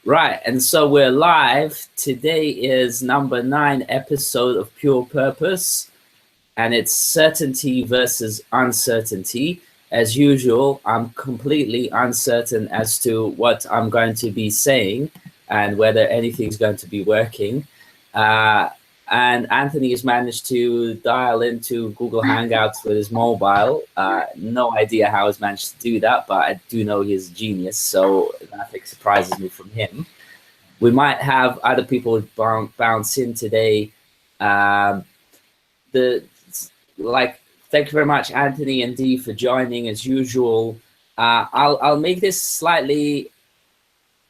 Right, and so we're live. Today is number 9 episode of Pure Purpose, and it's certainty versus uncertainty. As usual, I'm completely uncertain as to what I'm going to be saying and whether anything's going to be working. And Anthony has managed to dial into Google Hangouts with his mobile. No idea how he's managed to do that, but I do know he's a genius, so nothing surprises me from him. We might have other people bounce in today. Thank you very much, Anthony and Dee, for joining as usual. I'll make this slightly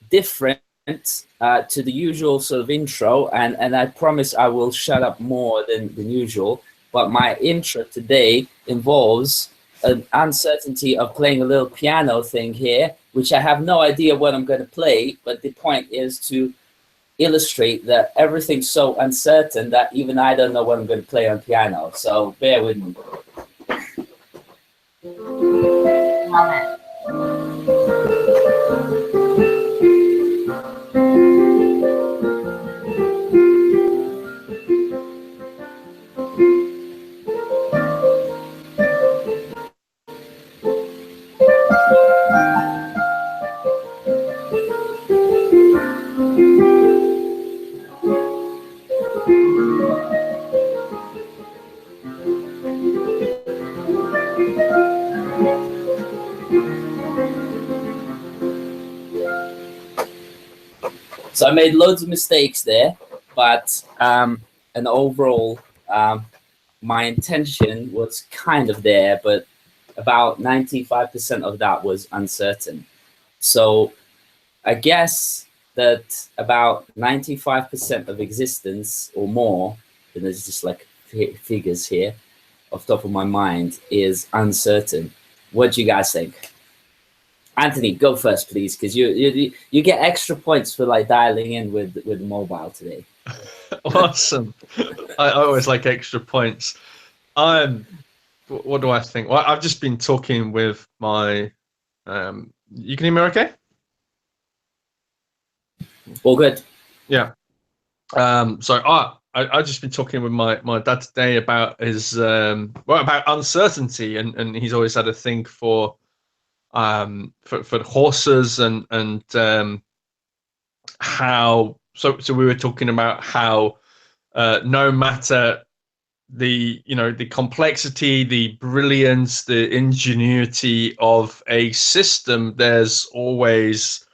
different to the usual sort of intro, and I promise I will shut up more than usual. But my intro today involves an uncertainty of playing a little piano thing here, which I have no idea what I'm going to play. But the point is to illustrate that everything's so uncertain that even I don't know what I'm going to play on piano. So bear with me. Love it. So I made loads of mistakes there, but and overall, my intention was kind of there, but about 95% of that was uncertain. So I guess that about 95% of existence or more, and there's just like figures here off the top of my mind, is uncertain. What do you guys think? Anthony, go first, please, because you get extra points for like dialing in with mobile today. Awesome. I always like extra points. What do I think? Well, I've just been talking with my. You can hear me okay? All good. Yeah. So I just been talking with my dad today about his about uncertainty, and he's always had a thing for horses and how so we were talking about how no matter the the complexity, the brilliance, the ingenuity of a system, there's always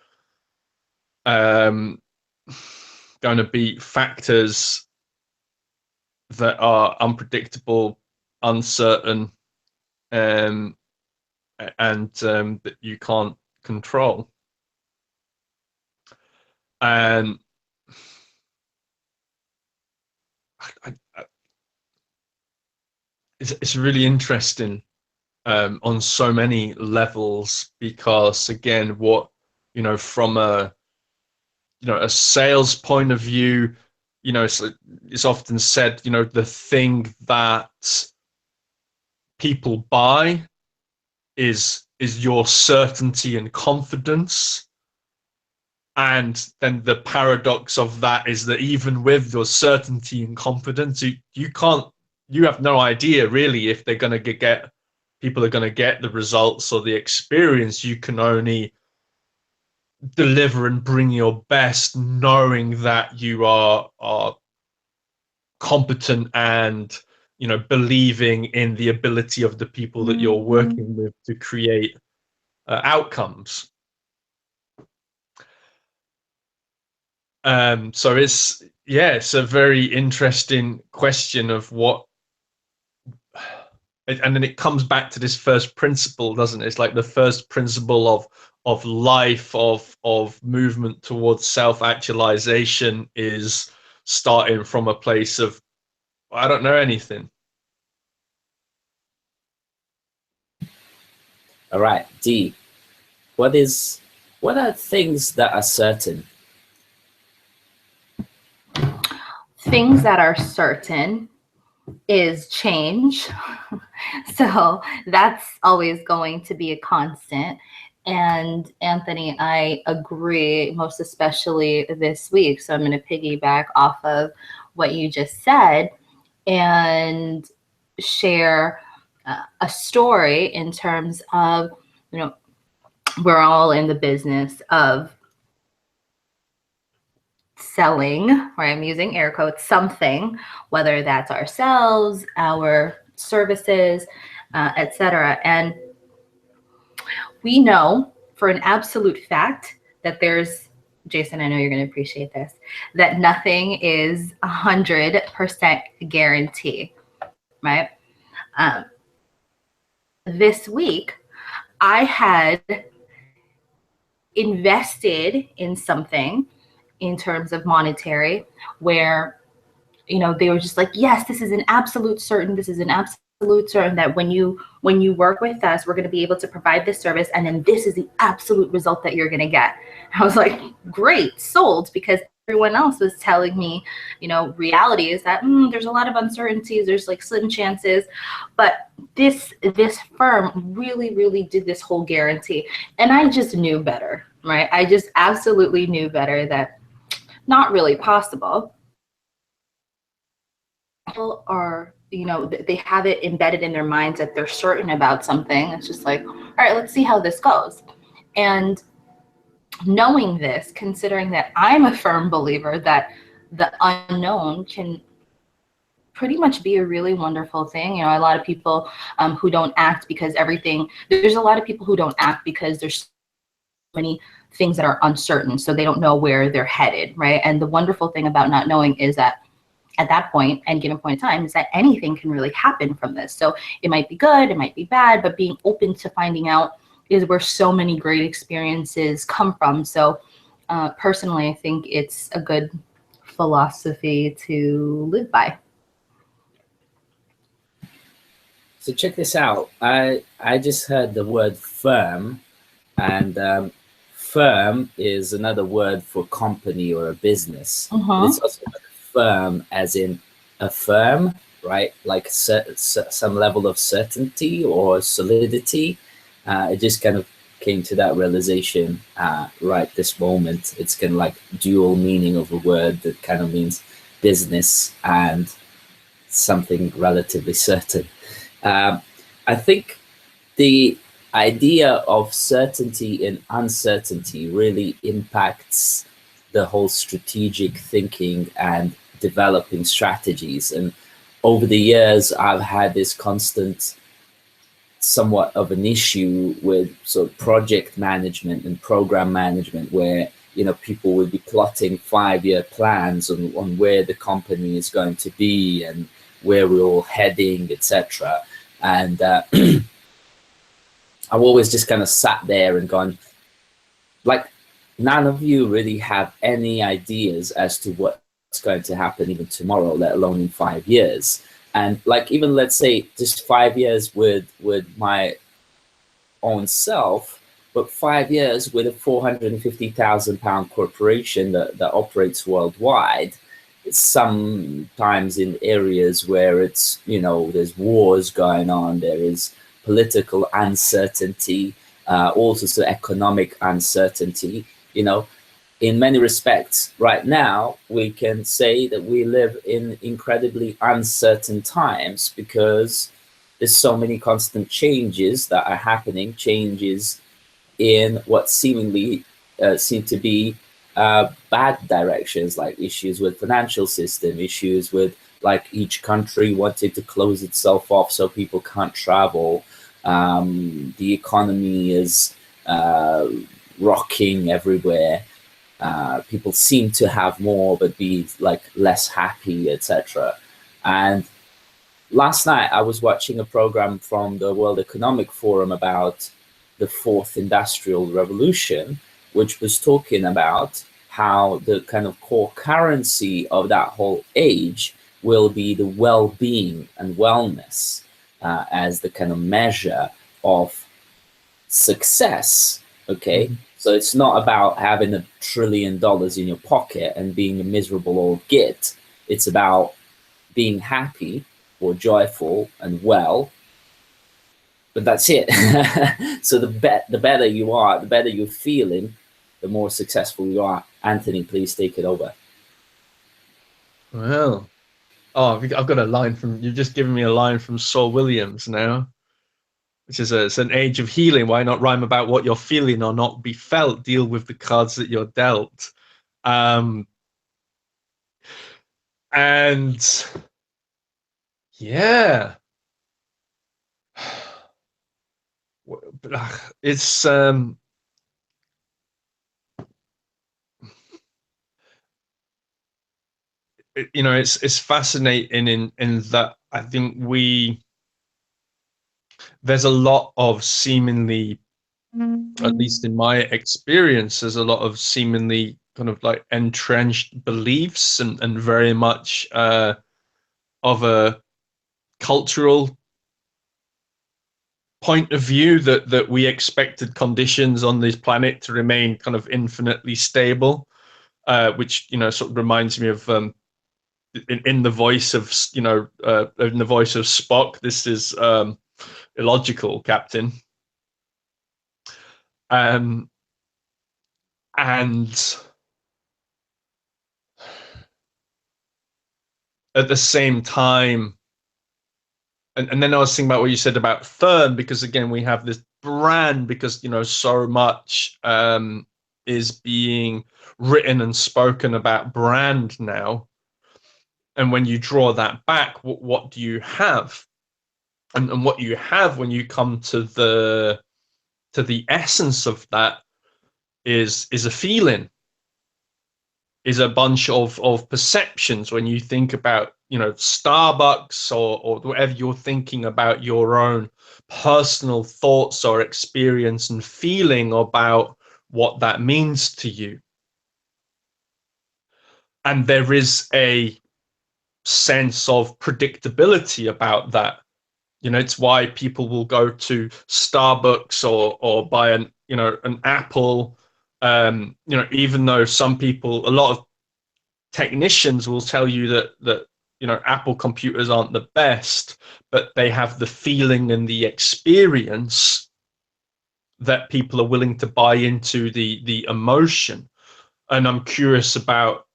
going to be factors that are unpredictable, uncertain, and that you can't control. And it's really interesting on so many levels, because again, what from a a sales point of view, it's often said, the thing that people buy is your certainty and confidence. And then the paradox of that is that even with your certainty and confidence, you have no idea really if they're going to get people are going to get the results or the experience. You can only deliver and bring your best, knowing that you are competent and believing in the ability of the people that you're working with to create outcomes. So it's a very interesting question of what, and then it comes back to this first principle, doesn't it? It's like the first principle of life, of movement towards self-actualization is starting from a place of I don't know anything. All right, D. What are things that are certain? Things that are certain is change. So that's always going to be a constant. And Anthony, I agree, most especially this week. So I'm going to piggyback off of what you just said and share a story in terms of, you know, we're all in the business of selling, right? I'm using air quotes, something, whether that's ourselves, our services, etc. And we know for an absolute fact that there's, Jason, I know you're going to appreciate this, that nothing is 100% guarantee, right? This week, I had invested in something in terms of monetary where, you know, they were just like, yes, this is an absolute certain that when you work with us, we're going to be able to provide this service, and then this is the absolute result that you're going to get. I was like, great, sold, because everyone else was telling me, you know, reality is that there's a lot of uncertainties, there's like slim chances, but this firm really did this whole guarantee, and I just knew better, right? I just absolutely knew better that not really possible. People are, you know, they have it embedded in their minds that they're certain about something. It's just like, all right, let's see how this goes. And knowing this, considering that I'm a firm believer that the unknown can pretty much be a really wonderful thing. You know, a lot of people who don't act because there's a lot of people who don't act because there's so many things that are uncertain, so they don't know where they're headed, right? And the wonderful thing about not knowing is that at that point and given point in time is that anything can really happen from this. So it might be good, it might be bad, but being open to finding out is where so many great experiences come from. So personally, I think it's a good philosophy to live by. So check this out. I just heard the word firm, and firm is another word for company or a business. It's also firm as in a firm, right? Like some level of certainty or solidity. It just kind of came to that realization right this moment. It's kind of like dual meaning of a word that kind of means business and something relatively certain. I think the idea of certainty and uncertainty really impacts the whole strategic thinking and developing strategies. And over the years, I've had this constant somewhat of an issue with sort of project management and program management, where, you know, people would be plotting 5-year plans on where the company is going to be and where we're all heading, etc. And I've always just kind of sat there and gone, like, none of you really have any ideas as to what's going to happen even tomorrow, let alone in 5 years. And like, even let's say just 5 years with my own self, but 5 years with a £450,000 corporation that operates worldwide. It's sometimes in areas where it's, you know, there's wars going on, there is political uncertainty, also economic uncertainty. You know, in many respects, right now, we can say that we live in incredibly uncertain times because there's so many constant changes that are happening, changes in what seemingly seem to be bad directions, like issues with financial system, issues with like each country wanted to close itself off so people can't travel. The economy is rocking everywhere. People seem to have more but be like less happy, etc. And last night I was watching a program from the World Economic Forum about the fourth industrial revolution, which was talking about how the kind of core currency of that whole age will be the well-being and wellness as the kind of measure of success. Okay. So it's not about having $1 trillion in your pocket and being a miserable old git. It's about being happy or joyful and well but that's it. So the better you are, the better you're feeling, the more successful you are. Anthony, please take it over. Well, oh, I've got a line from, you've just given me a line from Saul Williams now, which is it's an age of healing. Why not rhyme about what you're feeling or not be felt? Deal with the cards that you're dealt. And yeah, it's it's fascinating in that I think there's a lot of seemingly, at least in my experience, there's a lot of seemingly kind of like entrenched beliefs and very much of a cultural point of view that we expected conditions on this planet to remain kind of infinitely stable, which sort of reminds me of in the voice of in the voice of Spock. This is illogical, Captain. And at the same time, and then I was thinking about what you said about Thurn, because again we have this brand, because so much is being written and spoken about brand now, and when you draw that back, what do you have? And what you have when you come to the essence of that is a feeling, is a bunch of perceptions. When you think about Starbucks or whatever, you're thinking about your own personal thoughts or experience and feeling about what that means to you. And there is a sense of predictability about that. It's why people will go to Starbucks or buy an Apple. Even though some people, a lot of technicians will tell you that Apple computers aren't the best, but they have the feeling and the experience that people are willing to buy into the emotion. And I'm curious about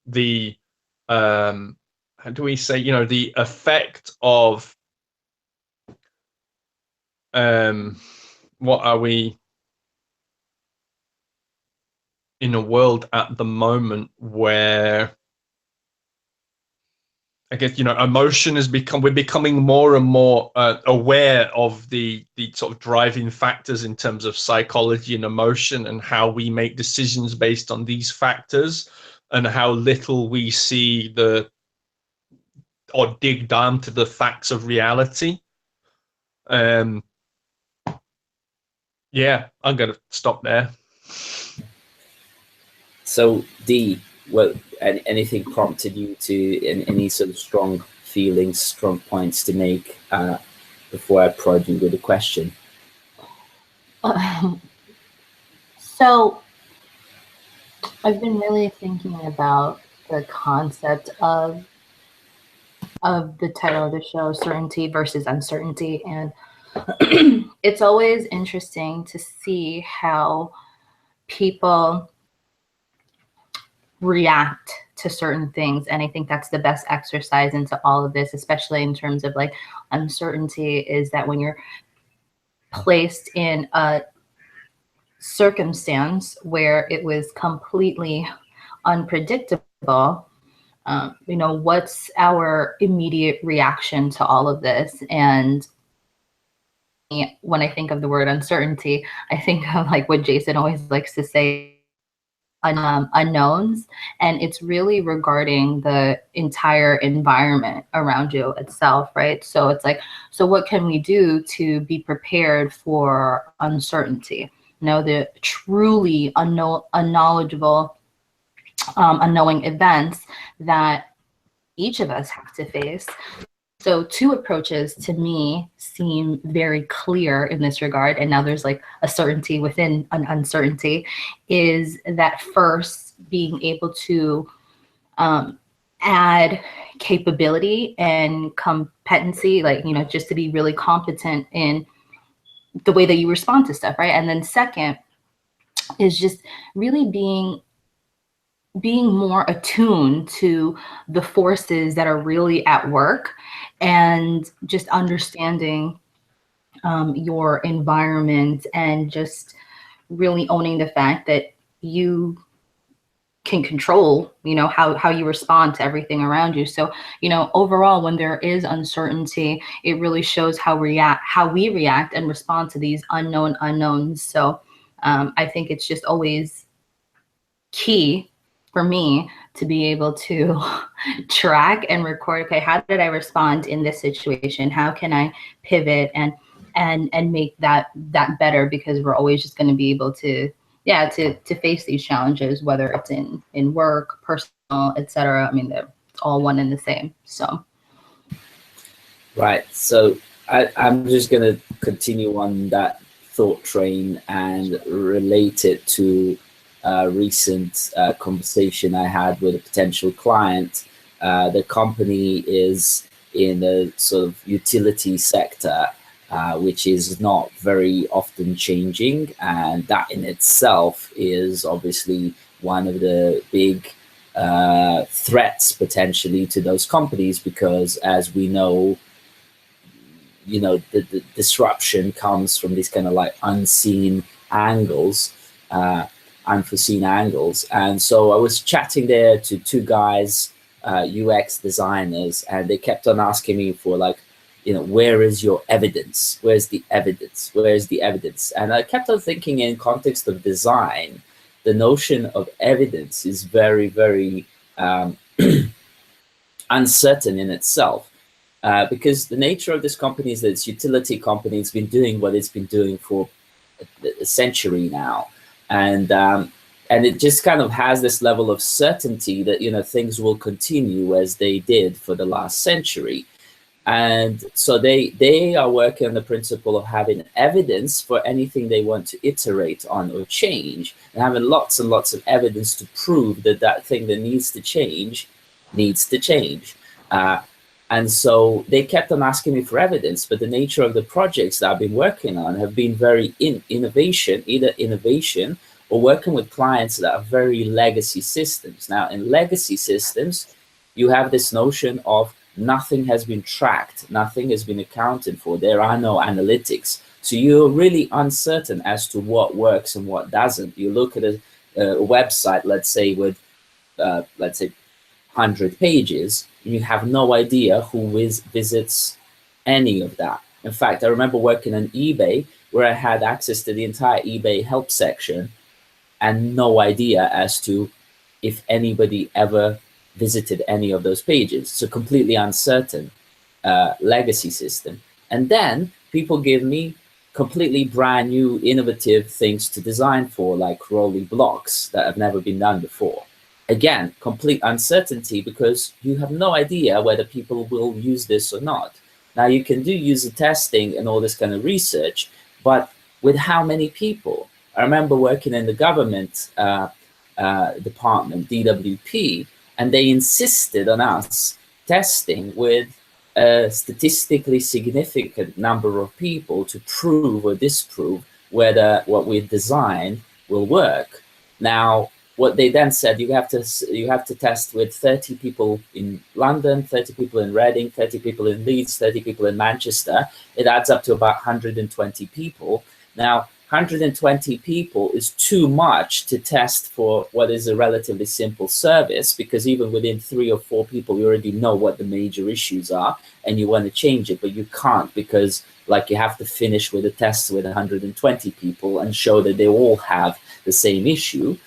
the how do we say, the effect of what are we in a world at the moment where I guess emotion has become, we're becoming more and more aware of the sort of driving factors in terms of psychology and emotion, and how we make decisions based on these factors, and how little we see or dig down to the facts of reality. Yeah, I'm gonna stop there. So D, anything prompted you to any sort of strong feelings, strong points to make before I prod you with a question? So I've been really thinking about the concept of the title of the show, certainty versus uncertainty, and it's always interesting to see how people react to certain things. And I think that's the best exercise into all of this, especially in terms of like uncertainty, is that when you're placed in a circumstance where it was completely unpredictable, what's our immediate reaction to all of this? And when I think of the word uncertainty, I think of like what Jason always likes to say, unknowns, and it's really regarding the entire environment around you itself, right? So it's like, so what can we do to be prepared for uncertainty? The truly unknowledgeable, unknowing events that each of us have to face. So two approaches to me seem very clear in this regard, and now there's like a certainty within an uncertainty, is that first being able to add capability and competency, like, you know, just to be really competent in the way that you respond to stuff, right? And then second is just really being more attuned to the forces that are really at work, and just understanding your environment, and just really owning the fact that you can control, you know, how you respond to everything around you. So, you know, overall, when there is uncertainty, it really shows how we react and respond to these unknowns. So I think it's just always key for me to be able to track and record, okay, how did I respond in this situation? How can I pivot and make that better? Because we're always just going to be able to face these challenges, whether it's in work, personal, etc. I mean, they're all one and the same. So right. So I'm just going to continue on that thought train and relate it to a recent conversation I had with a potential client. The company is in a sort of utility sector, which is not very often changing, and that in itself is obviously one of the big threats potentially to those companies, because as we know, you know, the disruption comes from these kind of like unseen angles, unforeseen angles. And so I was chatting there to two guys, UX designers, and they kept on asking me for like, you know, where is your evidence? Where's the evidence? Where's the evidence? And I kept on thinking, in context of design, the notion of evidence is very, very uncertain in itself, because the nature of this company is that it's utility company. It's been doing what it's been doing for a century now, and it just kind of has this level of certainty that, you know, things will continue as they did for the last century. And so they are working on the principle of having evidence for anything they want to iterate on or change, and having lots and lots of evidence to prove that that thing that needs to change needs to change. And so they kept on asking me for evidence, but the nature of the projects that I've been working on have been very either innovation or working with clients that are very legacy systems. Now, in legacy systems, you have this notion of nothing has been tracked, nothing has been accounted for, there are no analytics. So you're really uncertain as to what works and what doesn't. You look at a website, let's say with, let's say 100 pages, and you have no idea who visits any of that. In fact, I remember working on eBay where I had access to the entire eBay help section and no idea as to if anybody ever visited any of those pages. So completely uncertain legacy system. And then people give me completely brand new innovative things to design for, like rolling blocks that have never been done before. Again, complete uncertainty, because you have no idea whether people will use this or not. Now, you can do user testing and all this kind of research, but with how many people? I remember working in the government department, DWP, and they insisted on us testing with a statistically significant number of people to prove or disprove whether what we designed will work. Now, what they then said, you have to test with 30 people in London, 30 people in Reading, 30 people in Leeds, 30 people in Manchester. It adds up to about 120 people. Now, 120 people is too much to test for what is a relatively simple service, because even within 3 or 4 people, you already know what the major issues are and you want to change it, but you can't, because like you have to finish with a test with 120 people and show that they all have the same issue.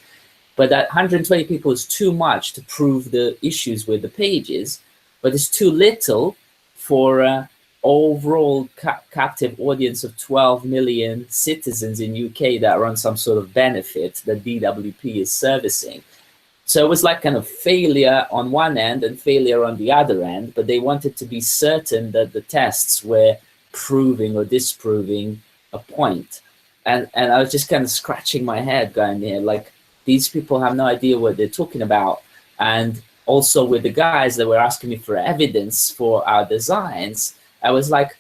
But that 120 people is too much to prove the issues with the pages, but it's too little for an overall captive audience of 12 million citizens in UK that are on some sort of benefit that DWP is servicing. So it was like kind of failure on one end and failure on the other end, but they wanted to be certain that the tests were proving or disproving a point. And I was just kind of scratching my head going there, like, these people have no idea what they're talking about. And also with the guys that were asking me for evidence for our designs, I was like,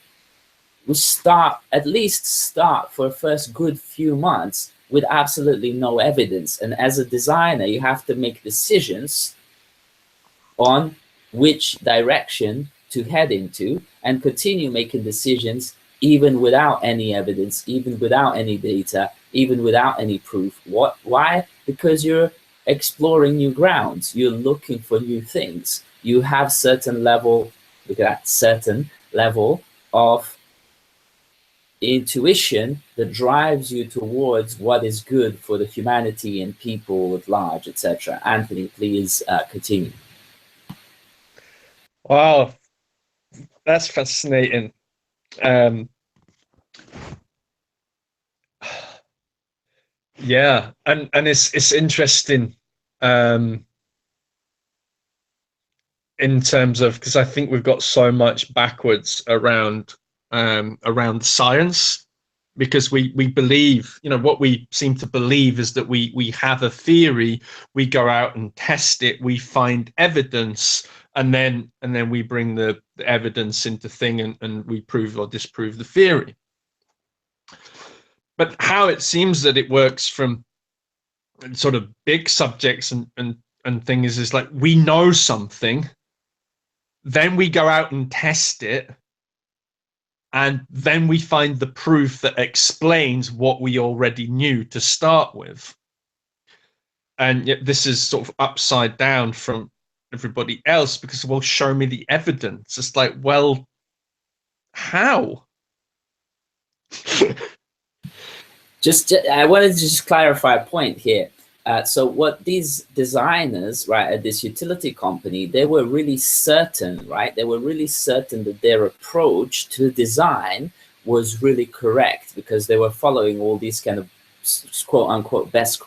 we at least start for the first good few months with absolutely no evidence. And as a designer, you have to make decisions on which direction to head into and continue making decisions even without any evidence, even without any data, even without any proof. Why? Because you're exploring new grounds. You're looking for new things. You have certain level of intuition that drives you towards what is good for the humanity and people at large, etc. Anthony, please continue. Wow, that's fascinating. Yeah, and it's interesting in terms of, because I think we've got so much backwards around science, because we believe, what we seem to believe is that we have a theory, we go out and test it, we find evidence, and then we bring the evidence into thing and we prove or disprove the theory. But how it seems that it works from sort of big subjects and things is like, we know something, then we go out and test it, and then we find the proof that explains what we already knew to start with. And yet this is sort of upside down from everybody else, because, well, show me the evidence. It's like, well, how? I wanted to just clarify a point here. So what these designers, right, at this utility company, they were really certain, right? They were really certain that their approach to design was really correct, because they were following all these kind of quote unquote best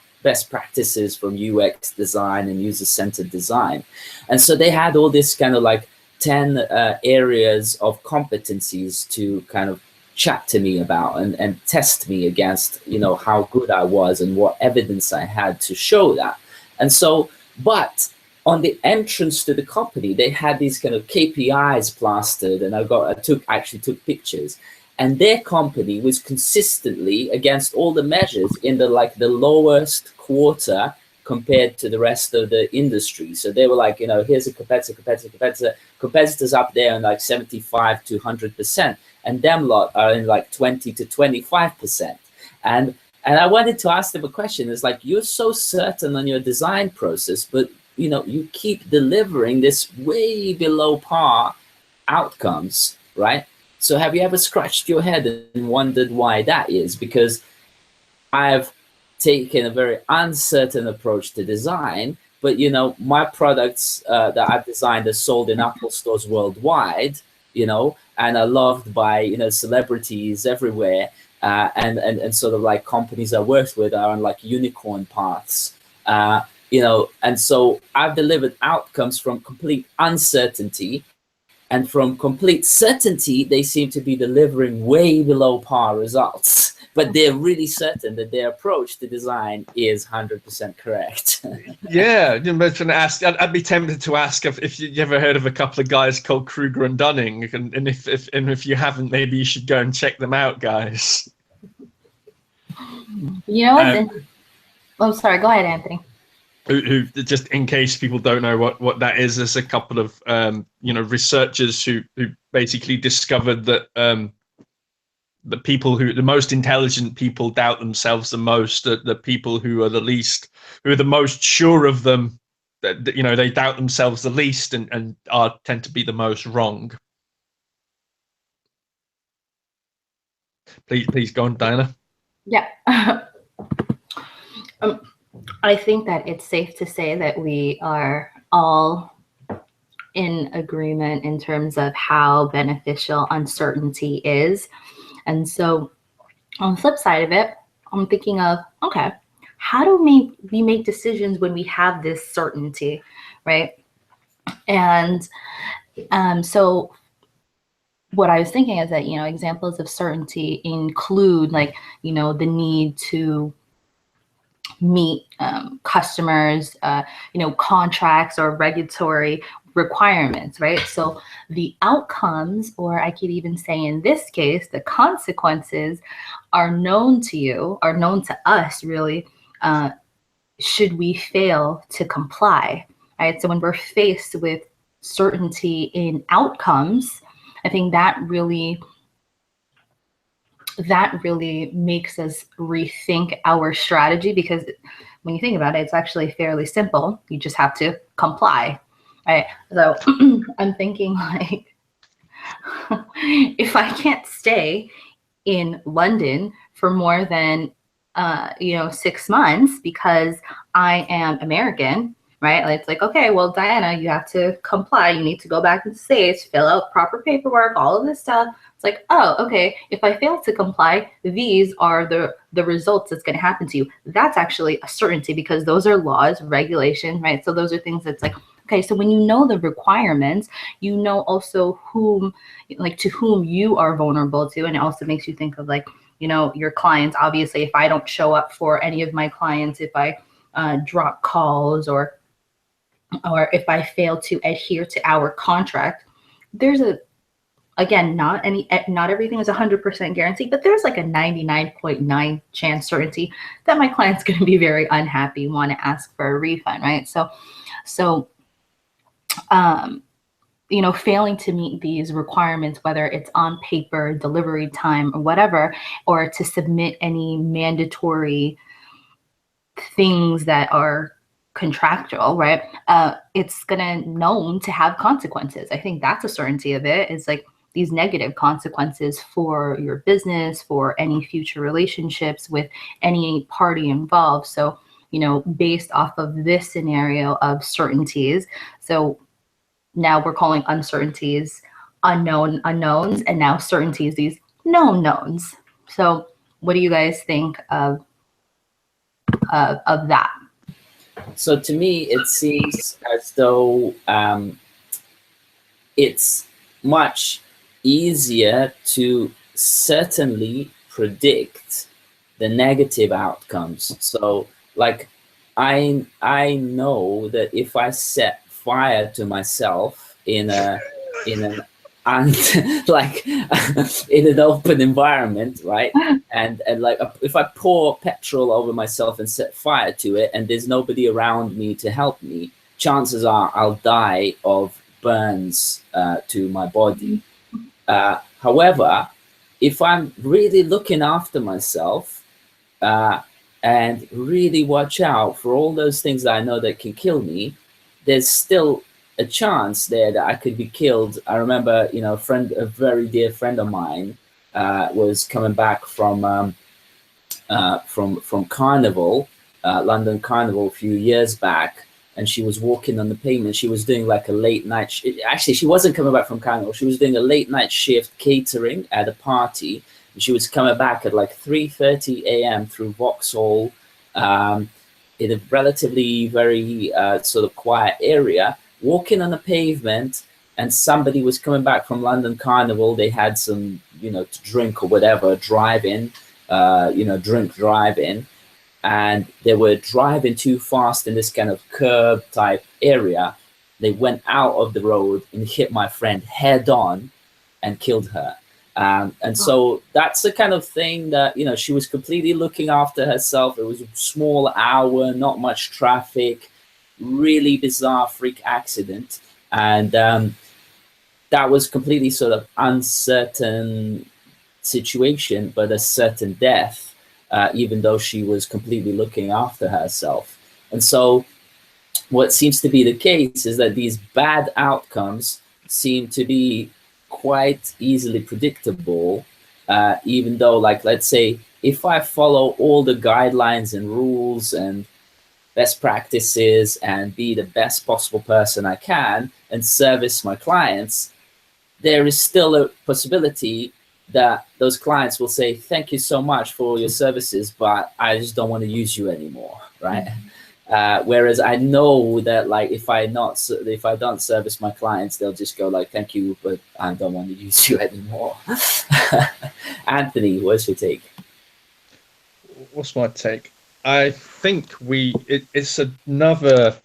practices from UX design and user-centered design. And so they had all this kind of like 10 areas of competencies to kind of chat to me about and test me against, how good I was and what evidence I had to show that. And so, but on the entrance to the company, they had these kind of KPIs plastered, and I actually took pictures, and their company was consistently against all the measures in the lowest quarter compared to the rest of the industry. So they were like, here's a competitors up there in like 75 to 100%. And them lot are in like 20 to 25%. And I wanted to ask them a question. It's like, you're so certain on your design process, but you keep delivering this way below par outcomes, right? So have you ever scratched your head and wondered why that is? Because I've taken a very uncertain approach to design, but my products that I've designed are sold in Apple stores worldwide, and are loved by celebrities everywhere, and sort of like companies I worked with are on like unicorn paths, and so I've delivered outcomes from complete uncertainty, and from complete certainty they seem to be delivering way below par results, but they're really certain that their approach to design is 100% correct. Yeah, I'd be tempted to ask if you ever heard of a couple of guys called Kruger and Dunning, and if you haven't, maybe you should go and check them out, guys. I'm sorry, go ahead, Anthony. Who just in case people don't know what that is, there's a couple of researchers who basically discovered that the most intelligent people doubt themselves the most, the people who are the most sure of them, that they doubt themselves the least and tend to be the most wrong. Please go on, Diana. Yeah. I think that it's safe to say that we are all in agreement in terms of how beneficial uncertainty is. And so on the flip side of it, I'm thinking of, okay, how do we make decisions when we have this certainty, right? And so what I was thinking is that, examples of certainty include the need to meet customers, contracts or regulatory requirements, right? So the outcomes, or I could even say in this case, the consequences are known to you, are known to us really, should we fail to comply, right? So when we're faced with certainty in outcomes, I think that really makes us rethink our strategy, because when you think about it, it's actually fairly simple. You just have to comply, right? So I'm thinking like, if I can't stay in London for more than 6 months because I am American, right? Like, it's like, okay, well, Diana, you have to comply. You need to go back to the States, fill out proper paperwork, all of this stuff. It's like, oh, okay, if I fail to comply, these are the results that's going to happen to you. That's actually a certainty, because those are laws, regulation, right? So those are things that's like, okay, so when you know the requirements, you know also to whom you are vulnerable to. And it also makes you think of like, your clients. Obviously, if I don't show up for any of my clients, if I drop calls, or if I fail to adhere to our contract, there's again, not everything is 100% guaranteed, but there's like a 99.9 chance certainty that my client's going to be very unhappy, want to ask for a refund, right? So failing to meet these requirements, whether it's on paper, delivery time, or whatever, or to submit any mandatory things that are contractual, right? It's known to have consequences. I think that's a certainty of it, is like these negative consequences for your business, for any future relationships with any party involved. So, based off of this scenario of certainties, so now we're calling uncertainties unknown unknowns, and now certainties these known knowns. So what do you guys think of that? So to me, it seems as though it's much easier to certainly predict the negative outcomes. So like I know that if I set fire to myself in an like in an open environment, right? And like if I pour petrol over myself and set fire to it, and there's nobody around me to help me, chances are I'll die of burns to my body. However, if I'm really looking after myself and really watch out for all those things that I know that can kill me, there's still a chance there that I could be killed. I remember, a very dear friend of mine was coming back from Carnival, London Carnival a few years back, and she was walking on the pavement. She was doing like a late night. Actually, she wasn't coming back from Carnival. She was doing a late night shift catering at a party. And she was coming back at like 3:30 a.m. through Vauxhall, in a relatively very sort of quiet area, walking on the pavement, and somebody was coming back from London Carnival. They had some, to drink or whatever, driving, driving, and they were driving too fast in this kind of curb type area. They went out of the road and hit my friend head on and killed her. And so that's the kind of thing that, she was completely looking after herself. It was a small hour, not much traffic, really bizarre freak accident. And that was completely sort of uncertain situation, but a certain death, even though she was completely looking after herself. And so what seems to be the case is that these bad outcomes seem to be quite easily predictable, even though, like, let's say if I follow all the guidelines and rules and best practices and be the best possible person I can and service my clients, there is still a possibility that those clients will say, thank you so much for your services, but I just don't want to use you anymore, right? Whereas I know that, like, if I don't service my clients, they'll just go like, thank you, but I don't want to use you anymore. Anthony, what's your take? What's my take? I think it's another.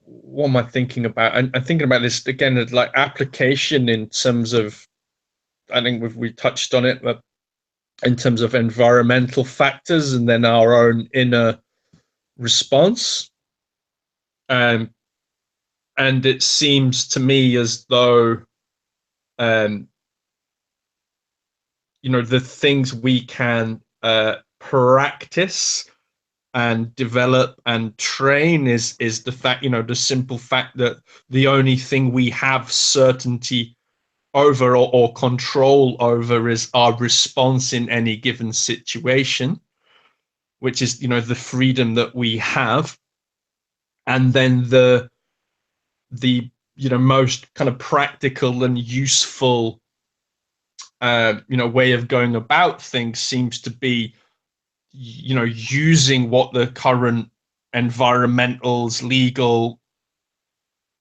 What am I thinking about? I'm thinking about this again, like application in terms of. I think we touched on it, but in terms of environmental factors and then our own inner response. And it seems to me as though, the things we can practice and develop and train is the fact, the simple fact that the only thing we have certainty over or control over is our response in any given situation, which is, the freedom that we have. And then the most kind of practical and useful way of going about things seems to be using what the current environmentals, legal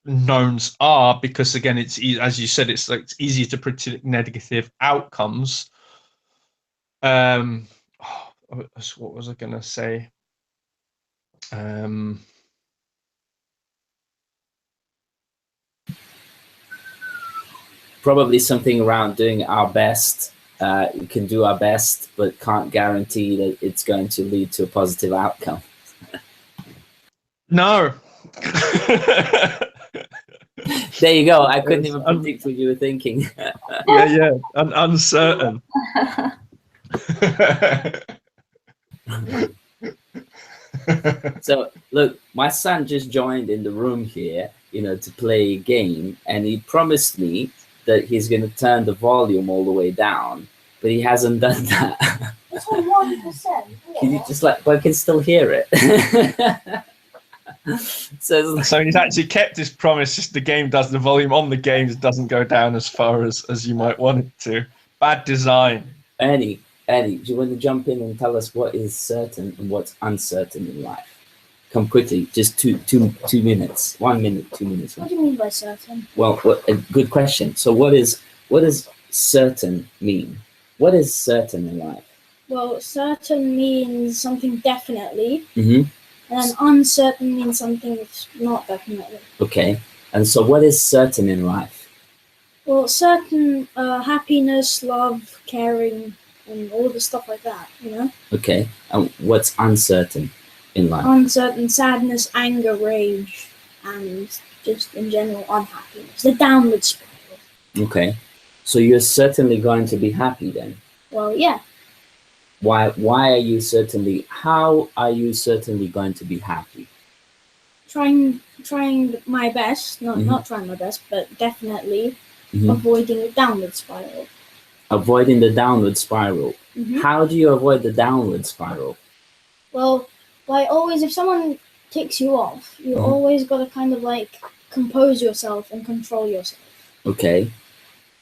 knowns are, because again, it's as you said, it's easier to predict negative outcomes. What was I gonna say? Probably something around doing our best. We can do our best, but can't guarantee that it's going to lead to a positive outcome. No. There you go. I couldn't even predict what you were thinking. Yeah. Uncertain. So look, my son just joined in the room here, to play a game, and he promised me that he's going to turn the volume all the way down, but he hasn't done that. It's on 1%. Can you just but I can still hear it. So he's actually kept his promise. Just the volume on the games doesn't go down as far as you might want it to. Bad design. Eddie, do you want to jump in and tell us what is certain and what's uncertain in life? Come quickly, just 2 minutes. 1 minute, 2 minutes. What do you mean by certain? Well, a good question. So what does certain mean? What is certain in life? Well, certain means something definitely, Mm-hmm. and then uncertain means something that's not definitely. Okay. And so what is certain in life? Well, certain happiness, love, caring, and all the stuff like that, Okay. And what's uncertain in life? Uncertain sadness, anger, rage, and just in general unhappiness. The downward spiral. Okay. So you're certainly going to be happy then. Well, yeah. How are you certainly going to be happy? Trying my best, not trying my best, but definitely avoiding the downward spiral. Avoiding the downward spiral. Mm-hmm. How do you avoid the downward spiral? Well, if someone ticks you off, you always got to kind of compose yourself and control yourself. Okay.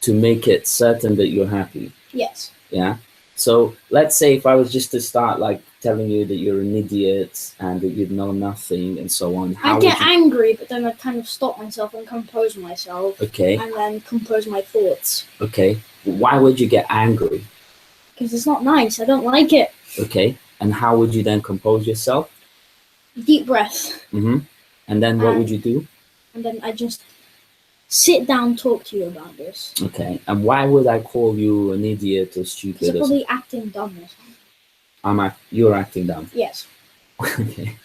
To make it certain that you're happy. Yes. Yeah. So let's say if I was just to start telling you that you're an idiot and that you know nothing and so on. I get angry, but then I kind of stop myself and compose myself. Okay. And then compose my thoughts. Okay. Why would you get angry? Because it's not nice. I don't like it. Okay. And how would you then compose yourself? Deep breath. Mm-hmm. And then what would you do? And then I just sit down, talk to you about this. Okay. And why would I call you an idiot or stupid? You're probably acting dumb or something. You're acting dumb. Yes. Okay.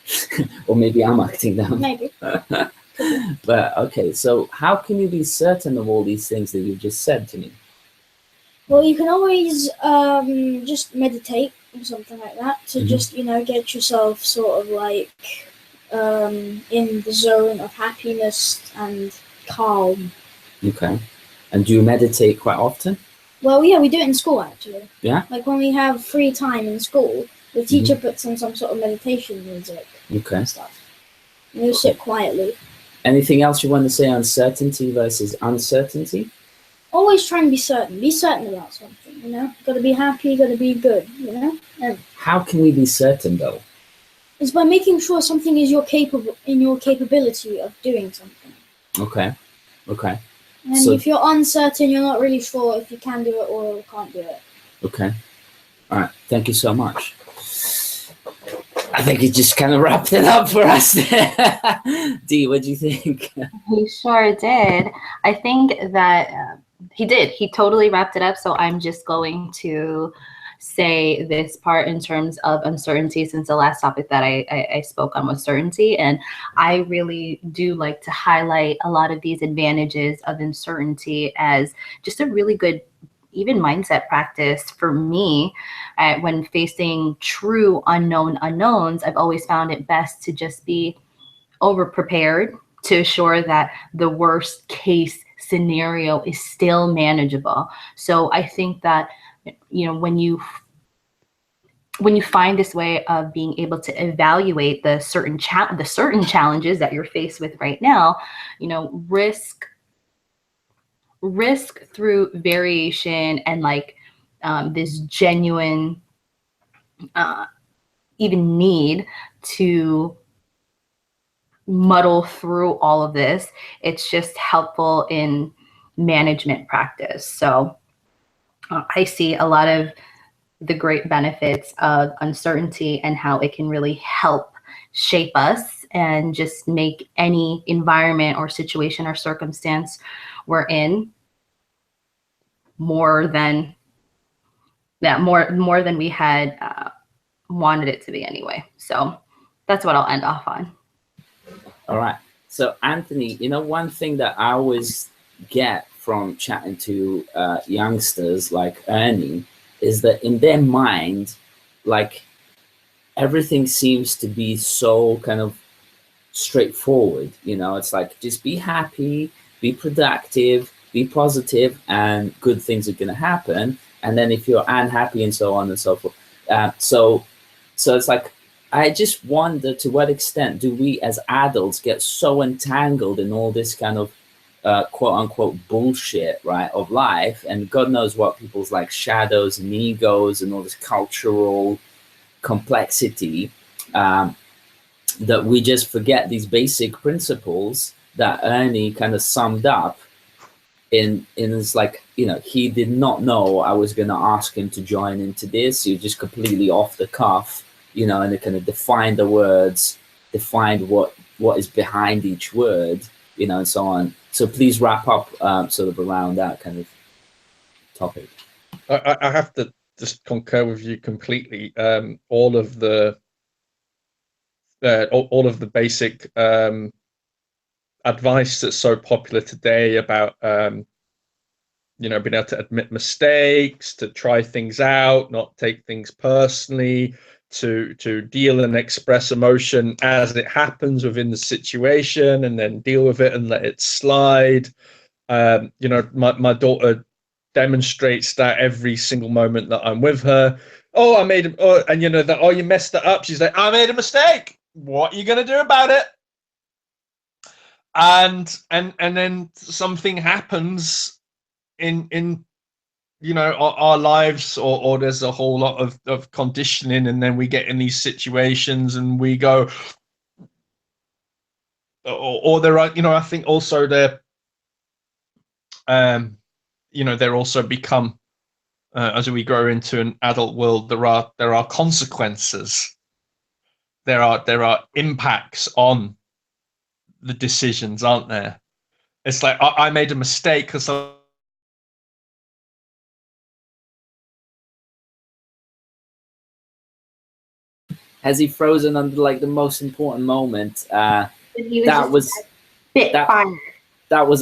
Or maybe I'm acting dumb. Maybe. But okay, so how can you be certain of all these things that you just said to me? Well, you can always just meditate or something like that to just, get yourself sort of in the zone of happiness and calm. Okay. And do you meditate quite often? Well, yeah, we do it in school actually. Yeah? When we have free time in school, the teacher puts on some sort of meditation music Okay. and stuff. And you sit quietly. Anything else you want to say on certainty versus uncertainty? Always try and be certain. Be certain about something, Got to be happy, got to be good, And How can we be certain though? it's by making sure something is in your capability of doing something. Okay. And So- if you're uncertain, you're not really sure if you can do it or can't do it. Okay. All right. Thank you so much. I think he just kind of wrapped it up for us there. Dee, what do you think? He sure did. I think that he did. He totally wrapped it up. So I'm just going to say this part in terms of uncertainty, since the last topic that I spoke on was certainty. And I really do like to highlight a lot of these advantages of uncertainty as just a really good even mindset practice for me. When facing true unknown unknowns, I've always found it best to just be over prepared to assure that the worst case scenario is still manageable. So I think that, you know, when you find this way of being able to evaluate the certain challenges that you're faced with right now, you know, risk through variation and like this genuine even need to muddle through all of this. It's just helpful in management practice. So I see a lot of the great benefits of uncertainty and how it can really help shape us and just make any environment or situation or circumstance we're in more than we had wanted it to be anyway. So that's what I'll end off on. All right. So Anthony, you know, one thing that I always get from chatting to youngsters like Ernie is that in their mind, like everything seems to be so kind of straightforward. You know, it's like, just be happy, be productive, be positive, and good things are going to happen. And then if you're unhappy and so on and so forth. So it's like, I just wonder to what extent do we as adults get so entangled in all this kind of quote unquote bullshit, right, of life, and God knows what people's like shadows and egos and all this cultural complexity, that we just forget these basic principles that Ernie kind of summed up in his, like, you know, he did not know I was going to ask him to join into this. He was just completely off the cuff, you know, and it kind of defined the words, defined what is behind each word, you know, and so on. So please wrap up sort of around that kind of topic. I have to just concur with you completely. All of the basic advice that's so popular today about you know, being able to admit mistakes, to try things out, not take things personally, to deal and express emotion as it happens within the situation, and then deal with it and let it slide. You know, my daughter demonstrates that every single moment that I'm with her. Oh, I made and you know that, oh, you messed it up. She's like, I made a mistake. What are you gonna do about it? And then something happens in you know our lives, or there's a whole lot of conditioning, and then we get in these situations and we go, or there are, you know, I think also there you know, there also become as we grow into an adult world, there are consequences, there are impacts on the decisions, aren't there? It's like, I made a mistake because Has he frozen under like the most important moment? That was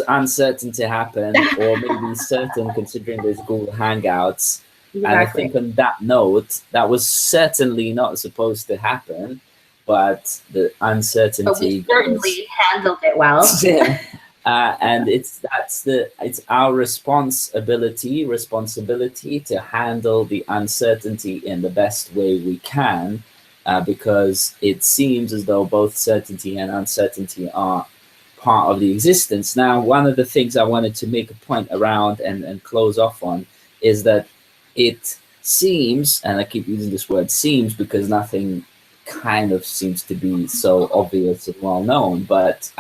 uncertain to happen, or maybe certain considering those Google Hangouts. Exactly. And I think on that note, that was certainly not supposed to happen, but the uncertainty. But we certainly handled it well. Yeah. And it's our responsibility to handle the uncertainty in the best way we can, because it seems as though both certainty and uncertainty are part of the existence. Now, one of the things I wanted to make a point around and close off on is that it seems, and I keep using this word seems because nothing kind of seems to be so obvious and well known, but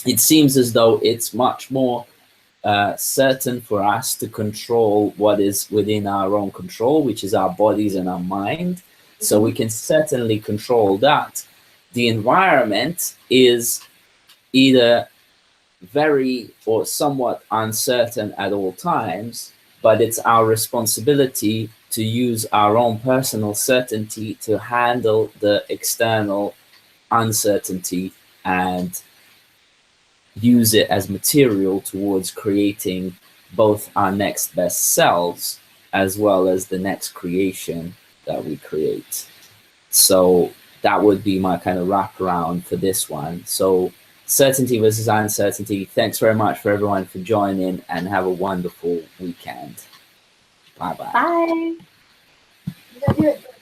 it seems as though it's much more certain for us to control what is within our own control, which is our bodies and our mind, So we can certainly control that. The environment is either very or somewhat uncertain at all times, but it's our responsibility to use our own personal certainty to handle the external uncertainty and use it as material towards creating both our next best selves as well as the next creation that we create. So that would be my kind of wraparound for this one. So certainty versus uncertainty. Thanks very much for everyone for joining, and have a wonderful weekend. Bye-bye. Bye. You gotta do it.